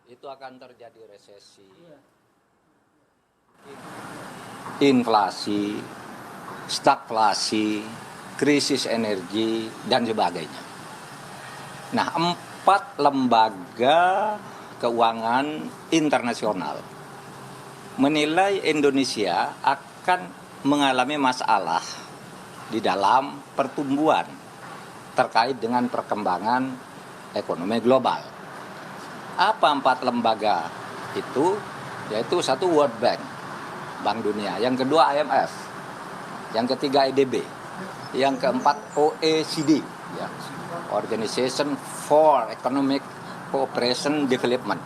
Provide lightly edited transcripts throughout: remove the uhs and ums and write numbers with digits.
itu akan terjadi resesi, inflasi, stagflasi, krisis energi, dan sebagainya. Nah, 4 lembaga keuangan internasional menilai Indonesia akan mengalami masalah di dalam pertumbuhan terkait dengan perkembangan ekonomi global. Apa 4 lembaga itu? Yaitu satu World Bank, Bank Dunia, yang kedua IMF, yang ketiga EDB, yang keempat OECD, ya, Organization for Economic Cooperation Development,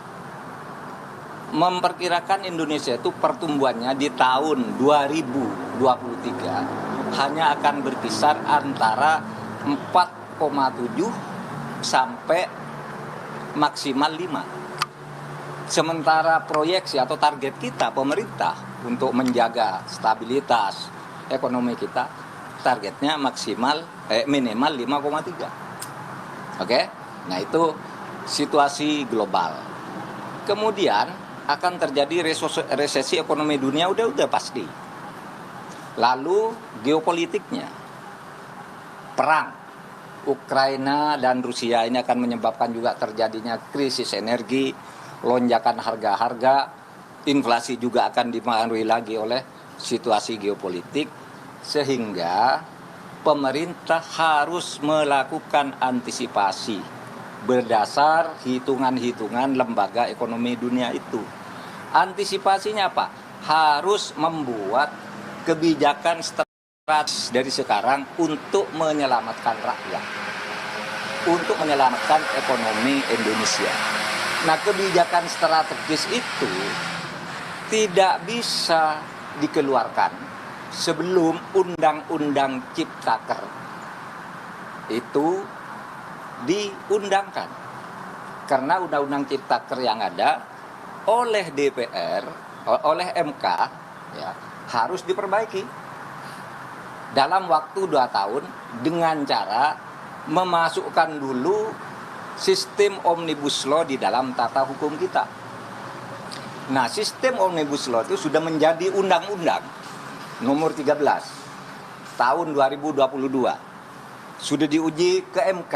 memperkirakan Indonesia itu pertumbuhannya di tahun 2023 hanya akan berkisar antara 4,7 sampai maksimal 5. Sementara proyeksi atau target kita pemerintah untuk menjaga stabilitas ekonomi kita, targetnya minimal 5,3. Oke? Nah, itu situasi global. Kemudian akan terjadi resesi ekonomi dunia udah pasti. Lalu geopolitiknya, perang Ukraina dan Rusia ini akan menyebabkan juga terjadinya krisis energi, lonjakan harga-harga, inflasi juga akan dipengaruhi lagi oleh situasi geopolitik, sehingga pemerintah harus melakukan antisipasi berdasar hitungan-hitungan lembaga ekonomi dunia itu. Antisipasinya apa? Harus membuat kebijakan strategis dari sekarang untuk menyelamatkan rakyat, untuk menyelamatkan ekonomi Indonesia. Nah, kebijakan strategis itu tidak bisa dikeluarkan sebelum Undang-Undang Ciptaker itu diundangkan. Karena Undang-Undang Ciptaker yang ada oleh DPR, oleh MK, ya, harus diperbaiki dalam waktu 2 tahun dengan cara memasukkan dulu sistem Omnibus Law di dalam tata hukum kita. Nah, sistem Omnibus Law itu sudah menjadi undang-undang nomor 13 tahun 2022. Sudah diuji ke MK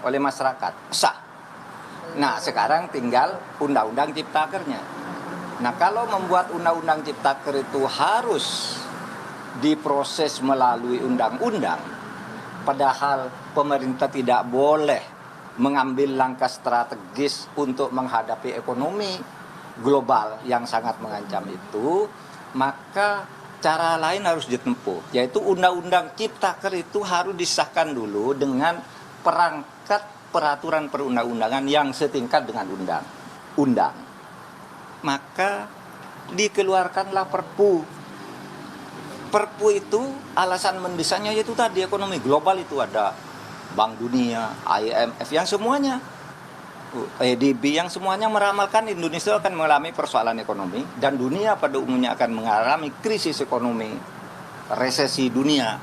oleh masyarakat, sah. Nah, sekarang tinggal Undang-Undang Ciptakernya. Nah, kalau membuat Undang-Undang Ciptaker itu harus diproses melalui undang-undang, padahal pemerintah tidak boleh mengambil langkah strategis untuk menghadapi ekonomi global yang sangat mengancam itu, maka cara lain harus ditempuh, yaitu Undang-Undang Ciptaker itu harus disahkan dulu dengan perangkat peraturan perundang-undangan yang setingkat dengan undang. Maka dikeluarkanlah Perpu. Perpu itu alasan mendesainnya yaitu tadi ekonomi global, itu ada Bank Dunia, IMF, yang semuanya, EDB, yang semuanya meramalkan Indonesia akan mengalami persoalan ekonomi dan dunia pada umumnya akan mengalami krisis ekonomi, resesi dunia,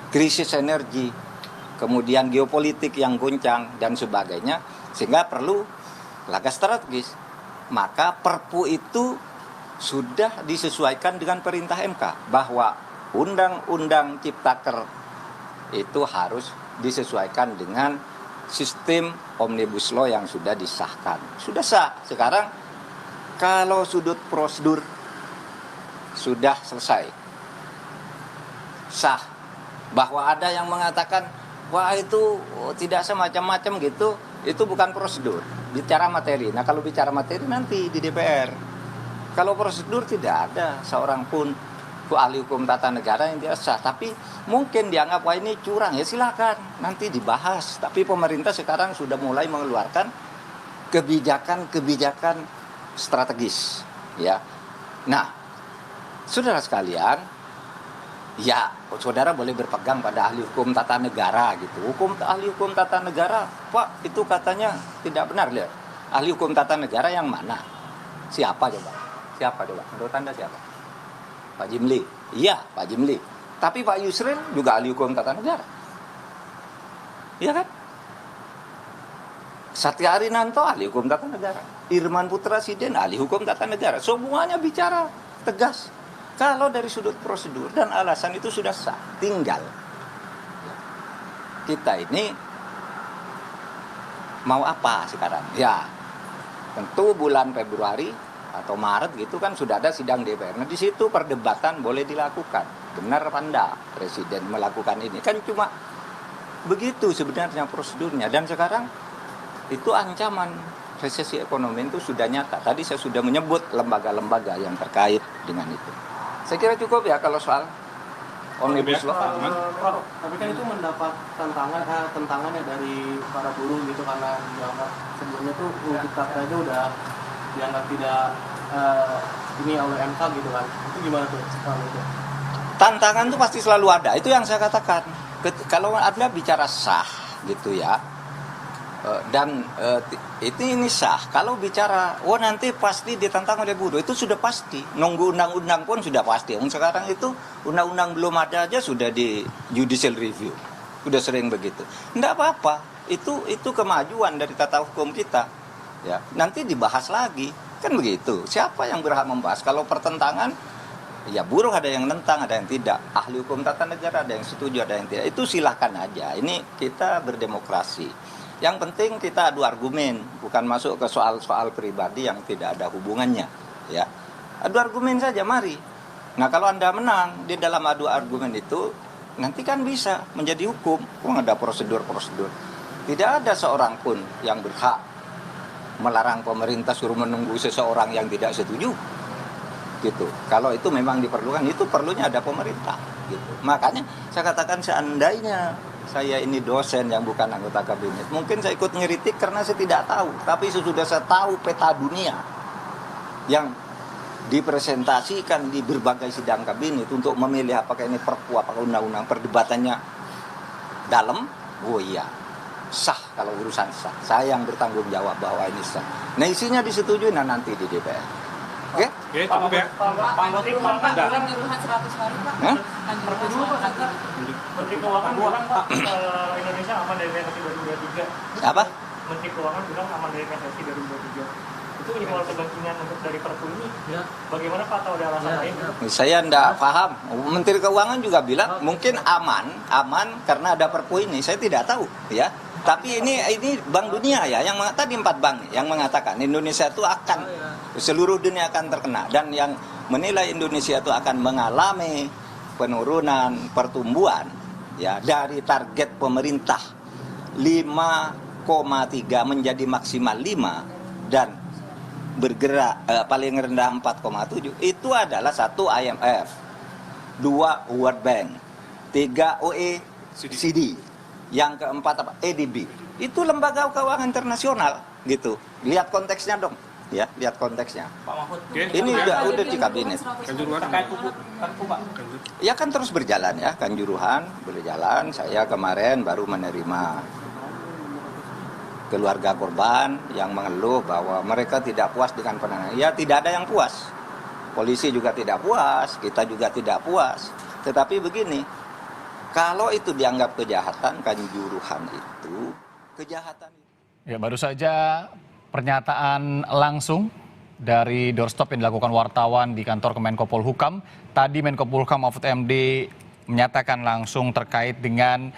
krisis energi, kemudian geopolitik yang goncang dan sebagainya, sehingga perlu langkah strategis. Maka Perpu itu sudah disesuaikan dengan perintah MK bahwa Undang-Undang Ciptaker itu harus disesuaikan dengan sistem Omnibus Law yang sudah disahkan. Sudah sah. Sekarang kalau sudut prosedur sudah selesai, sah. Bahwa ada yang mengatakan wah itu tidak semacam-macam gitu, itu bukan prosedur, bicara materi. Nah, kalau bicara materi nanti di DPR. Kalau prosedur tidak ada seorang pun ahli hukum tata negara yang tidak sah. Tapi mungkin dianggap wah ini curang, ya silakan nanti dibahas. Tapi pemerintah sekarang sudah mulai mengeluarkan kebijakan strategis, ya. Nah, saudara sekalian, ya saudara boleh berpegang pada ahli hukum tata negara gitu. Ahli hukum tata negara, Pak, itu katanya tidak benar. Lihat, ahli hukum tata negara yang mana? Siapa coba? Menurut Anda siapa? Pak Jimli. Iya, Pak Jimli. Tapi Pak Yusril juga ahli hukum tata negara. Iya kan? Satya Arinanto ahli hukum tata negara, Irman Putra Siden ahli hukum tata negara, semuanya bicara tegas. Kalau dari sudut prosedur dan alasan itu sudah sah, tinggal kita ini mau apa sekarang? Ya, tentu bulan Februari atau Maret gitu kan sudah ada sidang DPR. Nah di situ perdebatan boleh dilakukan. Benar apa enggak Presiden melakukan ini? Kan cuma begitu sebenarnya prosedurnya. Dan sekarang itu ancaman resesi ekonomi itu sudah nyata. Tadi saya sudah menyebut lembaga-lembaga yang terkait dengan itu. Saya kira cukup ya kalau soal Omnibus Law. Tapi kan itu mendapat tantangannya dari para buruh gitu, karena dianggap sebelumnya tuh Cipta Kerja udah dianggap tidak ini oleh MK gitu kan. Itu gimana tuh soal itu? Tantangan tuh pasti selalu ada. Itu yang saya katakan. Kalau Anda bicara sah gitu ya, dan ini sah. Kalau bicara nanti pasti ditantang oleh buruh, itu sudah pasti. Nunggu undang-undang pun sudah pasti. Sekarang itu undang-undang belum ada aja sudah di judicial review, sudah sering begitu. Tidak apa-apa, itu kemajuan dari tata hukum kita. Ya, nanti dibahas lagi, kan begitu. Siapa yang berhak membahas? Kalau pertentangan, ya buruh ada yang nentang, ada yang tidak. Ahli hukum tata negara ada yang setuju, ada yang tidak. Itu silahkan aja. Ini kita berdemokrasi. Yang penting kita adu argumen, bukan masuk ke soal-soal pribadi yang tidak ada hubungannya. Ya, adu argumen saja, mari. Nah kalau Anda menang di dalam adu argumen itu, nanti kan bisa menjadi hukum. Ada prosedur-prosedur. Tidak ada seorang pun yang berhak melarang pemerintah suruh menunggu seseorang yang tidak setuju. Gitu. Kalau itu memang diperlukan, itu perlunya ada pemerintah. Gitu. Makanya saya katakan seandainya saya ini dosen yang bukan anggota kabinet, mungkin saya ikut ngeritik karena saya tidak tahu. Tapi sesudah saya tahu peta dunia yang dipresentasikan di berbagai sidang kabinet untuk memilih apakah ini perpu, apakah undang-undang, perdebatannya dalam, iya, sah kalau urusan sah. Saya yang bertanggung jawab bahwa ini sah. Nah isinya disetujui nanti di DPR. Oke? Oke, cukup ya. Pak Menteri Keuangan juruhan 100 hari Pak. Menteri Keuangan bilang Pak, Indonesia aman dari resesi 2023. Apa? Menteri Keuangan bilang aman dari resesi 2023. Itu minimal kegentingan untuk dari perpu ini. Ya. Bagaimana Pak, atau ada alasan lain? Saya tidak paham. Menteri Keuangan juga bilang mungkin aman karena ada perpu ini. Saya tidak tahu, ya. Tapi ini Bank Dunia ya, yang tadi 4 bank yang mengatakan Indonesia itu akan seluruh dunia akan terkena, dan yang menilai Indonesia itu akan mengalami penurunan pertumbuhan ya dari target pemerintah 5,3 menjadi maksimal 5 dan bergerak paling rendah 4,7. Itu adalah 1 IMF, 2 World Bank, 3 OECD, yang keempat apa? EDB. Itu lembaga keuangan internasional gitu. Lihat konteksnya dong. Ya, lihat konteksnya. Pak Mahfud. Ini udah di kabinet. Kanjuruhan. Ya kan terus berjalan ya, Kanjuruhan berjalan. Saya kemarin baru menerima keluarga korban yang mengeluh bahwa mereka tidak puas dengan penanganan. Ya tidak ada yang puas. Polisi juga tidak puas, kita juga tidak puas. Tetapi begini, kalau itu dianggap kejahatan, Kanjuruhan itu kejahatan. Ya, baru saja pernyataan langsung dari doorstop yang dilakukan wartawan di kantor Kemenko Polhukam. Tadi Menko Polhukam Mahfud MD menyatakan langsung terkait dengan,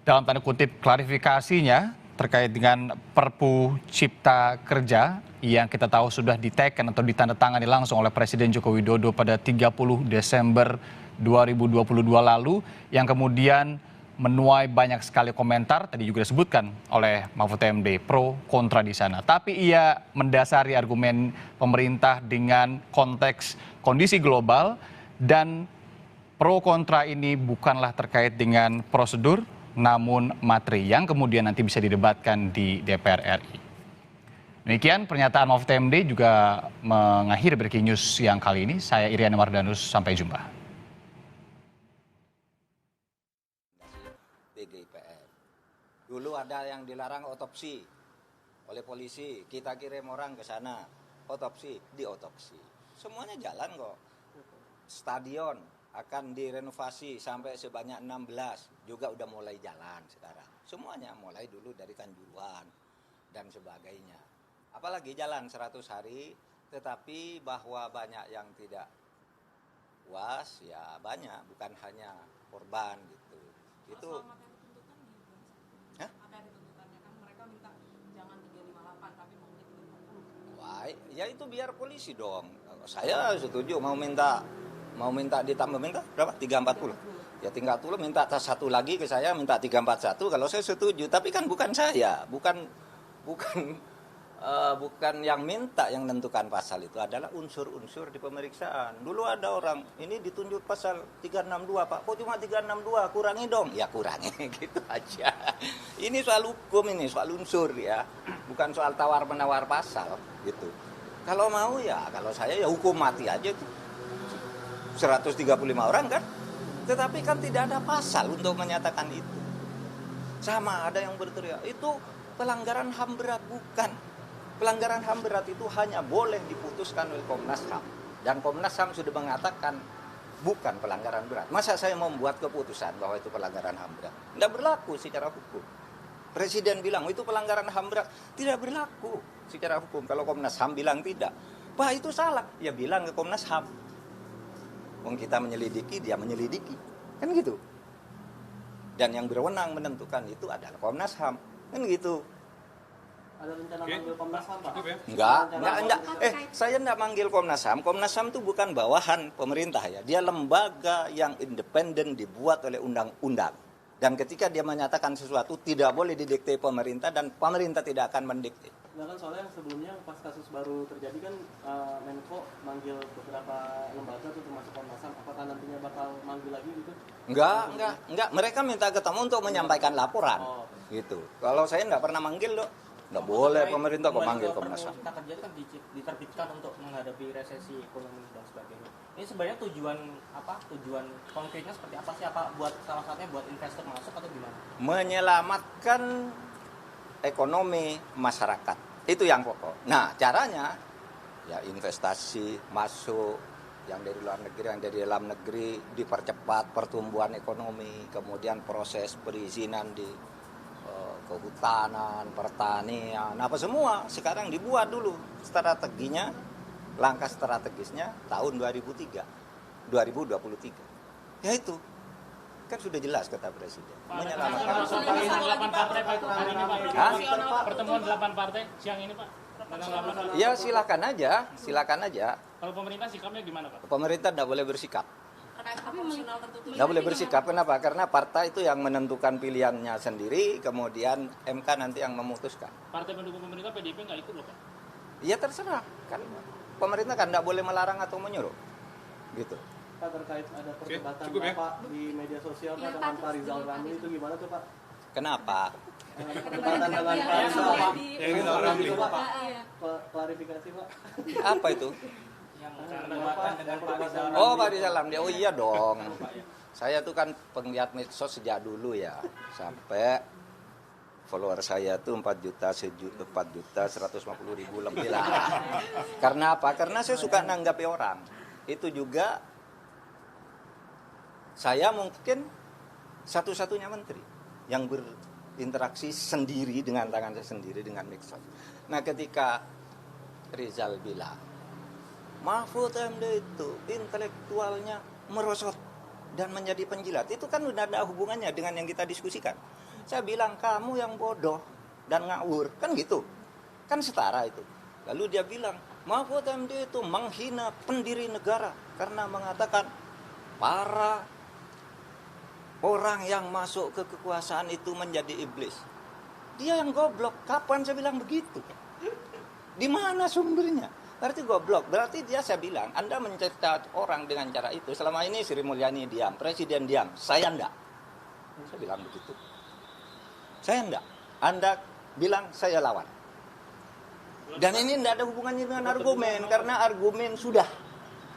dalam tanda kutip, klarifikasinya terkait dengan Perpu Cipta Kerja yang kita tahu sudah diteken atau ditandatangani langsung oleh Presiden Joko Widodo pada 30 Desember 2022 lalu, yang kemudian menuai banyak sekali komentar, tadi juga disebutkan oleh Mahfud MD, pro kontra di sana. Tapi ia mendasari argumen pemerintah dengan konteks kondisi global, dan pro kontra ini bukanlah terkait dengan prosedur, namun materi yang kemudian nanti bisa didebatkan di DPR RI. Demikian pernyataan Mahfud MD juga mengakhiri Breaking News siang kali ini. Saya Iriana Mardanus, sampai jumpa. Dulu ada yang dilarang otopsi oleh polisi, kita kirim orang ke sana, otopsi, diotopsi. Semuanya jalan kok. Stadion akan direnovasi sampai sebanyak 16, juga udah mulai jalan sekarang. Semuanya mulai dulu dari Kanjuruhan. dan sebagainya. Apalagi jalan 100 hari, tetapi bahwa banyak yang tidak puas, ya banyak, bukan hanya korban gitu. Itu Soal materi tuntutan gimana? Hah? Materi tuntutannya kan mereka minta jangan 358 tapi maunya 340. wah, ya itu biar polisi dong. Saya setuju mau minta ditambah berapa? 340. Ya tinggal tuh minta satu lagi ke saya, minta 341 kalau saya setuju. Tapi kan bukan saya, bukan yang minta yang menentukan pasal itu adalah unsur-unsur di pemeriksaan. Dulu ada orang, ini ditunjuk pasal 362 Pak, kok cuma 362, kurangi dong. Ya kurangi, gitu aja. Ini soal hukum, ini soal unsur ya, bukan soal tawar-menawar pasal gitu. Kalau mau ya, kalau saya ya hukum mati aja tuh. 135 orang kan, tetapi kan tidak ada pasal untuk menyatakan itu. Sama ada yang berteriak, itu pelanggaran HAM berat, bukan. Pelanggaran HAM berat itu hanya boleh diputuskan oleh Komnas HAM. Dan Komnas HAM sudah mengatakan bukan pelanggaran berat. Masa saya membuat keputusan bahwa itu pelanggaran HAM berat? Tidak berlaku secara hukum. Presiden bilang itu pelanggaran HAM berat. Tidak berlaku secara hukum. Kalau Komnas HAM bilang tidak. Wah itu salah. Ya bilang ke Komnas HAM. Wong kita menyelidiki, dia menyelidiki. Kan gitu. Dan yang berwenang menentukan itu adalah Komnas HAM. Kan gitu. Ada rencana manggil Komnas HAM, Pak? Enggak. Saya enggak manggil Komnas HAM. Komnas HAM itu bukan bawahan pemerintah ya. Dia lembaga yang independen dibuat oleh undang-undang. Dan ketika dia menyatakan sesuatu tidak boleh didikte pemerintah dan pemerintah tidak akan mendikte. Nah kan soalnya yang sebelumnya pas kasus baru terjadi kan Menko manggil beberapa lembaga tuh termasuk Komnas HAM. Apakah nantinya bakal manggil lagi gitu? Enggak. Mereka minta ketemu untuk menyampaikan laporan. Oh. Gitu. Kalau saya enggak pernah manggil loh. Nggak boleh pemerintah kok manggil Komnas HAM. Cipta Kerja itu kan diterbitkan untuk menghadapi resesi ekonomi dan sebagainya. Ini sebenarnya tujuan konkretnya seperti apa sih? Apa buat salah satunya buat investor masuk atau gimana? Menyelamatkan ekonomi masyarakat. Itu yang pokok. Nah, caranya ya investasi masuk yang dari luar negeri, yang dari dalam negeri dipercepat pertumbuhan ekonomi, kemudian proses perizinan di kehutanan, pertanian, apa semua sekarang dibuat dulu strateginya, langkah strategisnya tahun 2023. Ya itu kan sudah jelas kata Presiden. Menyelamatkan. Pertemuan 8 partai siang ini Pak. Ya silakan aja. Kalau pemerintah sikapnya gimana Pak? Pemerintah tidak boleh bersikap. Terkait proporsional tertutup. Tidak boleh bersikap. Kenapa? Karena partai itu yang menentukan pilihannya sendiri, kemudian MK nanti yang memutuskan. Partai pendukung pemerintah PDIP nggak ikut loh Pak. Ya terserah. Kan pemerintah kan tidak boleh melarang atau menyuruh. Gitu. Pak terkait ada perdebatan cukup ya. Bapak di media sosial Pak dengan Pak Rizal Ramli itu gimana tuh Pak? Kenapa? Ada perdebatan dengan Pak Rizal Pak. Rizal Ramli. Itu, Pak. Klarifikasi Pak. Apa itu? Yang perdebatan dengan Pak Rizal. Oh, Pak Rizal Ramli. Oh iya dong. Saya tuh kan penggiat medsos sejak dulu ya. Sampai follower saya tuh 4.150.000 lebih lah. Karena apa? Karena saya suka nanggapi orang. Itu juga saya mungkin satu-satunya menteri yang berinteraksi sendiri dengan tangan saya sendiri dengan medsos. Nah, ketika Rizal bilang Mahfud MD itu intelektualnya merosot dan menjadi penjilat, itu kan udah ada hubungannya dengan yang kita diskusikan. Saya bilang kamu yang bodoh dan ngawur, kan gitu, kan setara itu. Lalu dia bilang Mahfud MD itu menghina pendiri negara karena mengatakan para orang yang masuk ke kekuasaan itu menjadi iblis. Dia yang goblok. Kapan saya bilang begitu? Di mana sumbernya? Berarti goblok. Berarti dia, saya bilang, Anda mencerita orang dengan cara itu. Selama ini Sri Mulyani diam, Presiden diam. Saya enggak. Saya bilang begitu. Saya enggak. Anda bilang saya lawan. Dan ini tidak ada hubungannya dengan argumen. Karena argumen sudah.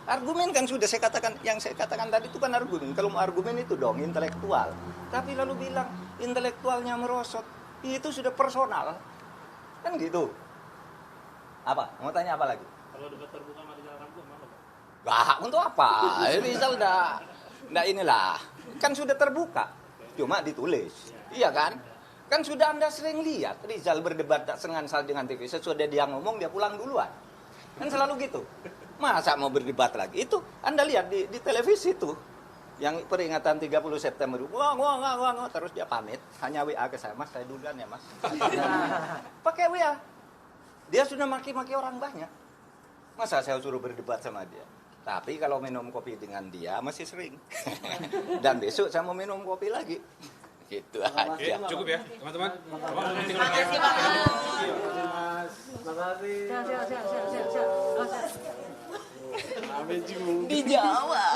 Argumen kan sudah saya katakan, yang saya katakan tadi itu kan argumen. Kalau mau argumen itu dong, intelektual. Tapi lalu bilang, intelektualnya merosot. Itu sudah personal. Kan gitu. Apa? Mau tanya apa lagi? Kalau debat terbuka sama Rizal Ramli mana Pak? Wah, untuk apa? Rizal udah inilah. Kan sudah terbuka. Cuma ditulis. Iya kan? Kan sudah Anda sering lihat Rizal berdebat tak sengansal dengan TV. Sesudah dia ngomong, dia pulang duluan. Kan selalu gitu. Masa mau berdebat lagi? Itu Anda lihat di televisi tuh. Yang peringatan 30 September. Wah. Terus dia pamit. Hanya WA ke saya. Mas, saya duluan ya, Mas. Pakai WA. Dia sudah maki-maki orang banyak. Masa saya suruh berdebat sama dia? Tapi kalau minum kopi dengan dia masih sering. Dan besok saya mau minum kopi lagi. Gitu aja. Cukup ya, teman-teman. Makasih Pak. Mas, makasih. Siap. Di Jawa.